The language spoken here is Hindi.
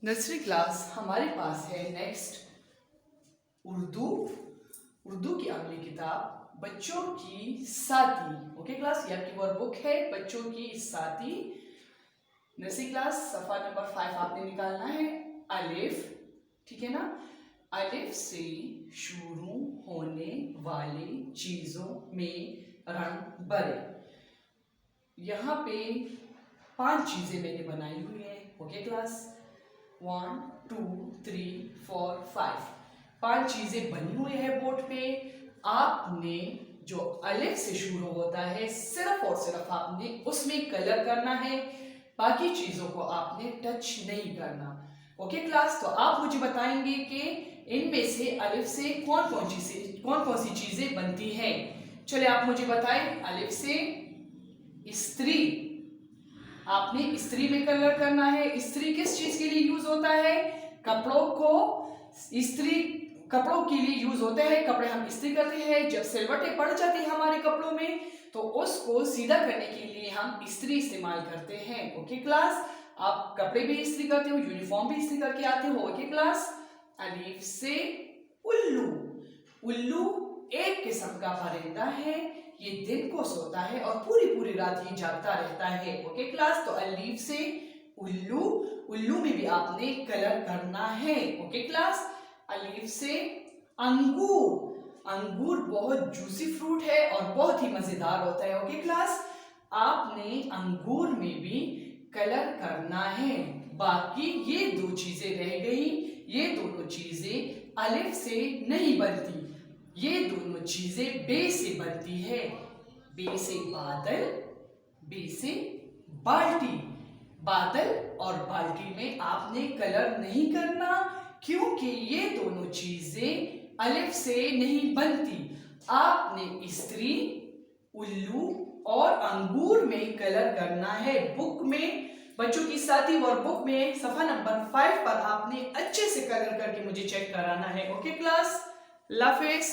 नर्सरी क्लास हमारे पास है नेक्स्ट उर्दू की अगली किताब बच्चों की साथी। ओके क्लास, ये आपकी वर्कबुक है बच्चों की साथी। नर्सरी क्लास सफा नंबर 5 आपने निकालना है अलिफ, ठीक है ना। अलिफ से शुरू होने वाली चीजों में रंग भरे। यहाँ पे 5 चीजें मैंने बनाई हुई है। ओके क्लास, 1 2 3 4 5 5 चीजें बनी हुई है बोर्ड पे। आपने जो अलिफ से शुरू होता है सिर्फ और सिर्फ आपने उसमें कलर करना है, बाकी चीजों को आपने टच नहीं करना। ओके क्लास, तो आप मुझे बताएंगे कि इनमें से अलिफ से कौन कौन सी चीजें बनती हैं। चलिए आप मुझे बताएं। अलिफ से स्त्री, आपने स्त्री में कलर करना है। स्त्री किस चीज के लिए यूज होता है? कपड़ों को स्त्री कपड़ों के लिए यूज होते हैं। कपड़े हम इस्त्री करते हैं, जब सिलवटें पड़ जाती है हमारे कपड़ों में तो उसको सीधा करने के लिए हम इस्त्री इस्तेमाल करते हैं। ओके क्लास, आप कपड़े भी इस्त्री करते हो, यूनिफॉर्म भी इस्त्री करके आते हो। ओके क्लास, अलिफ से उल्लू। उल्लू एक किस्म का परिंदा है, ये दिन को सोता है और पूरी रात ये जागता रहता है। ओके क्लास, तो अलिफ से उल्लू, उल्लू में भी आपने कलर करना है। ओके क्लास, अलिफ से अंगूर। अंगूर बहुत जूसी फ्रूट है और बहुत ही मजेदार होता है। ओके क्लास, आपने अंगूर में भी कलर करना है। बाकी ये 2 चीजें रह गई। ये दोनों चीजें अलिफ से नहीं बनती, ये दोनों चीजें बे से बनती है। बे से बादल, बे से बाल्टी। बादल और बाल्टी में आपने कलर नहीं करना, क्योंकि ये दोनों चीजें अलिफ से नहीं बनती। आपने स्त्री, उल्लू और अंगूर में कलर करना है। बुक में बच्चों की साथी वर्कबुक में सफा नंबर 5 पर आपने अच्छे से कलर करके मुझे चेक कराना है। ओके क्लास, अल्लाह हाफिज़।